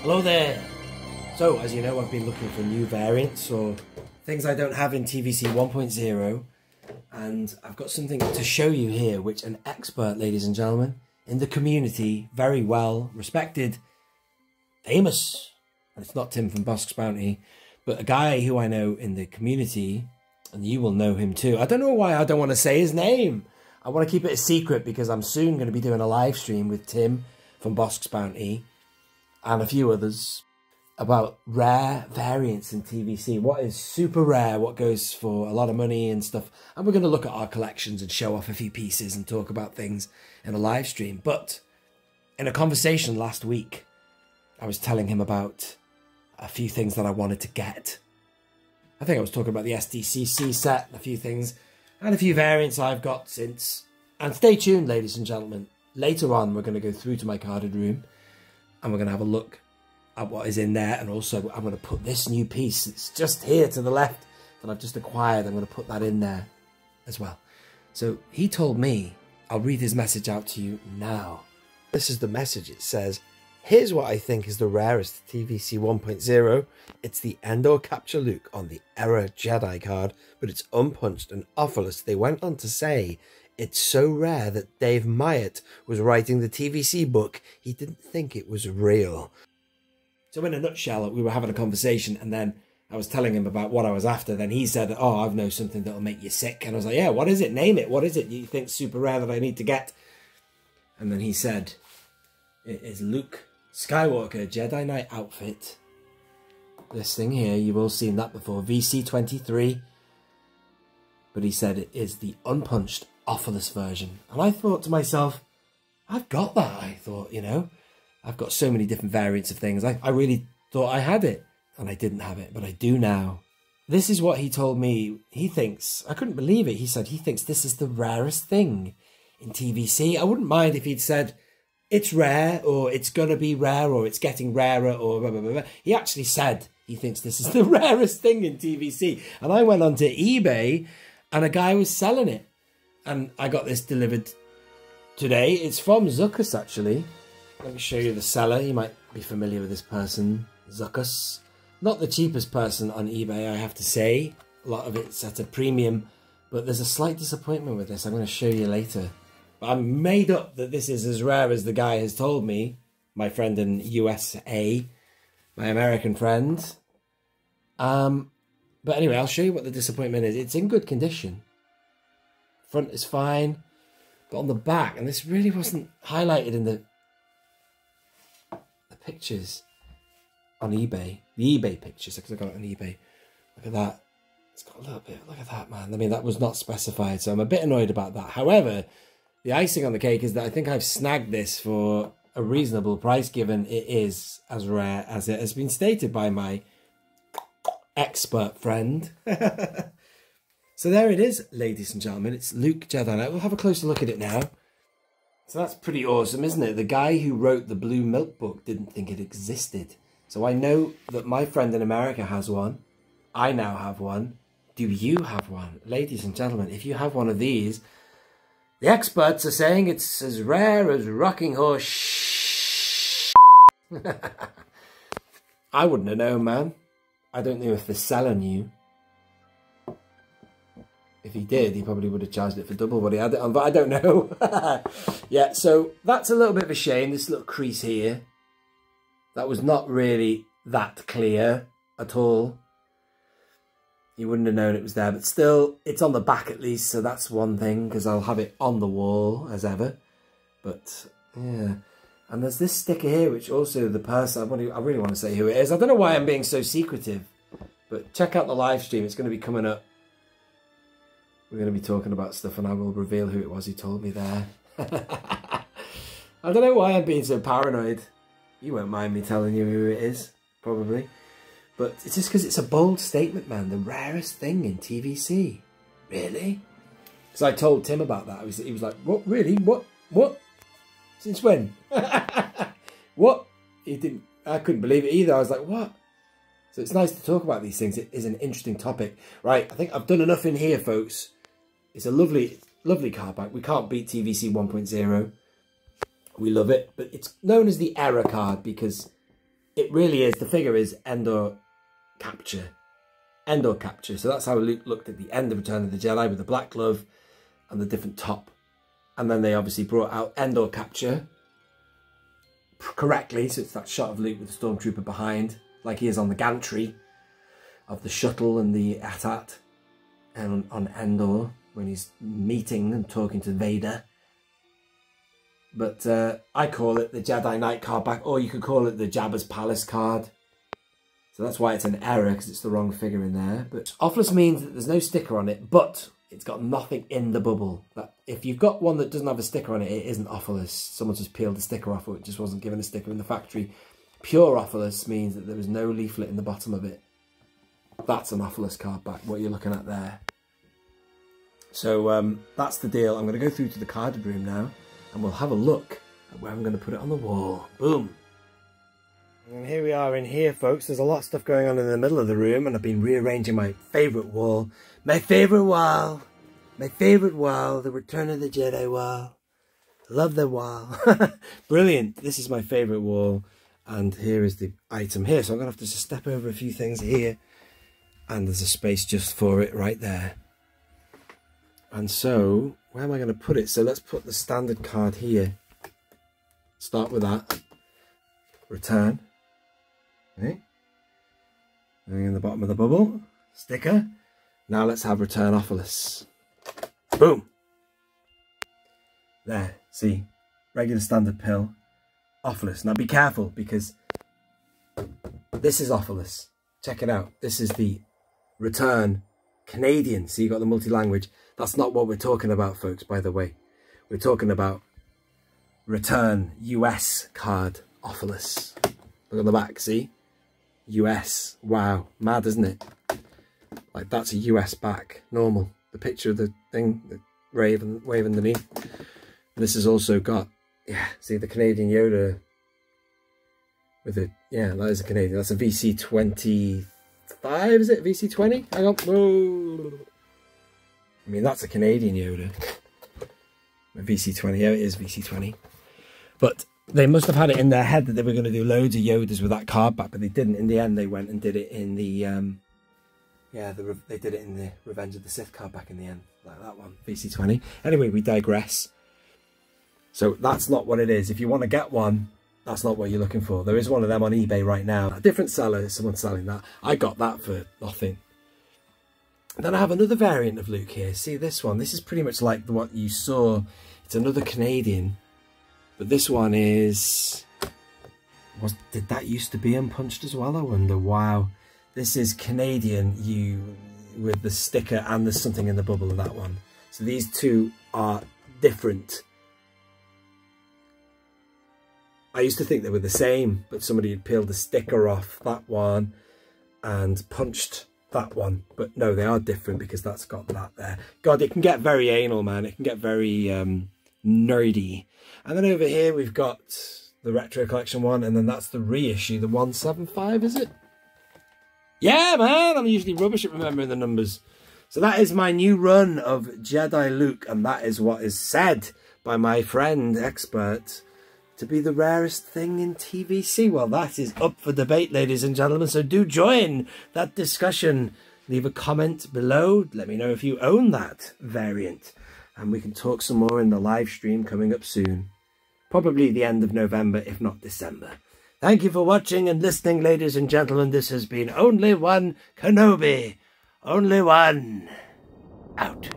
Hello there! So, as you know, I've been looking for new variants or things I don't have in TVC 1.0, and I've got something to show you here which an expert, ladies and gentlemen, in the community, very well respected, famous, and it's not Tim from Bossk's Bounty, but a guy who I know in the community, and you will know him too. I don't know why I don't want to say his name. I want to keep it a secret because I'm soon going to be doing a live stream with Tim from Bossk's Bounty and a few others about rare variants in TVC. What is super rare, what goes for a lot of money and stuff. And we're going to look at our collections and show off a few pieces and talk about things in a live stream. But in a conversation last week, I was telling him about a few things that I wanted to get. I think I was talking about the SDCC set, a few things, and a few variants I've got since. And stay tuned, ladies and gentlemen. Later on, we're going to go through to my carded room and we're going to have a look at what is in there. And also, I'm going to put this new piece, it's just here to the left, that I've just acquired. I'm going to put that in there as well. So he told me, I'll read his message out to you now. This is the message. It says, here's what I think is the rarest TVC 1.0. It's the Endor Capture Luke on the Era Jedi card, but it's unpunched and offerless. They went on to say, it's so rare that Dave Myatt was writing the TVC book, he didn't think it was real. So in a nutshell, we were having a conversation and then I was telling him about what I was after. Then he said, oh, I've know something that'll make you sick. And I was like, yeah, what is it? Name it. What is it you think super rare that I need to get? And then he said, it is Luke Skywalker Jedi Knight outfit. This thing here, you've all seen that before, VC23. But he said it is the unpunched, offerless version. And I thought to myself, I've got that. I thought, you know, I've got so many different variants of things. I really thought I had it. And I didn't have it, but I do now. This is what he told me. He thinks, I couldn't believe it. He said he thinks this is the rarest thing in TVC. I wouldn't mind if he'd said, it's rare, or it's going to be rare, or it's getting rarer, or blah, blah, blah, blah. He actually said he thinks this is the rarest thing in TVC. And I went onto eBay, and a guy was selling it. And I got this delivered today. It's from Zuckus, actually. Let me show you the seller. You might be familiar with this person, Zuckus. Not the cheapest person on eBay, I have to say. A lot of it's at a premium. But there's a slight disappointment with this. I'm going to show you later. I'm made up that this is as rare as the guy has told me. My friend in USA. My American friend. But anyway, I'll show you what the disappointment is. It's in good condition. Front is fine. But on the back, and this really wasn't highlighted in the pictures on eBay. The eBay pictures, because I got it on eBay. Look at that. It's got a little bit, look at that, man. I mean, that was not specified, so I'm a bit annoyed about that. However, the icing on the cake is that I think I've snagged this for a reasonable price, given it is as rare as it has been stated by my expert friend. So there it is, ladies and gentlemen. It's Luke Jedi Knight. We'll have a closer look at it now. So that's pretty awesome, isn't it? The guy who wrote the Blue Milk book didn't think it existed. So I know that my friend in America has one. I now have one. Do you have one? Ladies and gentlemen, if you have one of these, the experts are saying it's as rare as rocking horse. I wouldn't have known, man. I don't know if the seller knew. If he did, he probably would have charged it for double what he had it on, but I don't know. Yeah, so that's a little bit of a shame, this little crease here. That was not really that clear at all. You wouldn't have known it was there, but still, it's on the back at least, so that's one thing, because I'll have it on the wall as ever. But, yeah. And there's this sticker here, which also the person, I really want to say who it is. I don't know why I'm being so secretive, but check out the live stream. It's going to be coming up. We're going to be talking about stuff, and I will reveal who it was who told me there. I don't know why I'm being so paranoid. You won't mind me telling you who it is, probably. But it's just because it's a bold statement, man. The rarest thing in TVC. Really? Because I told Tim about that. He was like, what, really? What? What? Since when? What? He didn't. I couldn't believe it either. I was like, what? So it's nice to talk about these things. It is an interesting topic. Right, I think I've done enough in here, folks. It's a lovely, lovely card back. We can't beat TVC 1.0. We love it. But it's known as the Era card because it really is, the figure is Endor Capture. Endor Capture. So that's how Luke looked at the end of Return of the Jedi, with the black glove and the different top. And then they obviously brought out Endor Capture correctly. So it's that shot of Luke with the Stormtrooper behind, like he is on the gantry of the shuttle and the AT-AT and on Endor when he's meeting and talking to Vader. But I call it the Jedi Knight card back, or you could call it the Jabba's Palace card. So that's why it's an error, because it's the wrong figure in there. But offless means that there's no sticker on it, but it's got nothing in the bubble. That if you've got one that doesn't have a sticker on it, it isn't offless. Someone just peeled the sticker off, or it just wasn't given a sticker in the factory. Pure offless means that there was no leaflet in the bottom of it. That's an offless card back, what you're looking at there. So that's the deal. I'm going to go through to the carded room now, and we'll have a look at where I'm going to put it on the wall. Boom. And here we are in here, folks. There's a lot of stuff going on in the middle of the room, and I've been rearranging my favourite wall. My favourite wall. My favourite wall. The Return of the Jedi wall. Love the wall. Brilliant. This is my favourite wall. And here is the item here. So I'm going to have to just step over a few things here. And there's a space just for it right there. And so, where am I going to put it? So let's put the standard card here. Start with that. Return. Okay. Going in the bottom of the bubble. Sticker. Now let's have Return Offless. Boom. There. See. Regular standard pill. Offless. Now be careful, because this is Offless. Check it out. This is the Return Canadian. So you got the multi-language. That's not what we're talking about, folks, by the way. We're talking about Return US card Offless. Look at the back, see? US. Wow. Mad, isn't it? Like, that's a US back. Normal. The picture of the thing, the wave underneath. This has also got, yeah, see the Canadian Yoda with it. Yeah, that is a Canadian. That's a VC25, is it? VC20? Hang on. Whoa. I mean, that's a Canadian Yoda. A VC20. Yeah, it is VC20. But they must have had it in their head that they were going to do loads of Yodas with that card back, but they didn't. In the end, they went and did it in the, they did it in the Revenge of the Sith card back in the end. Like that one, VC20. Anyway, we digress. So that's not what it is. If you want to get one, that's not what you're looking for. There is one of them on eBay right now. A different seller, someone's selling that. I got that for nothing. And then I have another variant of Luke here. See this one? This is pretty much like what you saw. It's another Canadian. But this one is... Did that used to be unpunched as well? I wonder. Wow. This is Canadian with the sticker, and there's something in the bubble of that one. So these two are different. I used to think they were the same, but somebody had peeled the sticker off that one and punched that one. But no, they are different, because that's got that there. God, it can get very anal, man. It can get very nerdy. And then over here we've got the Retro Collection one, and then that's the reissue, the 175, is it? Yeah, man, I'm usually rubbish at remembering the numbers. So that is my new run of Jedi Luke, and that is what is said by my friend expert to be the rarest thing in TVC. Well, that is up for debate, ladies and gentlemen, so do join that discussion. Leave a comment below. Let me know if you own that variant, and we can talk some more in the live stream coming up soon. Probably the end of November, if not December. Thank you for watching and listening, ladies and gentlemen. This has been Only One Kenobi. Only One. Out.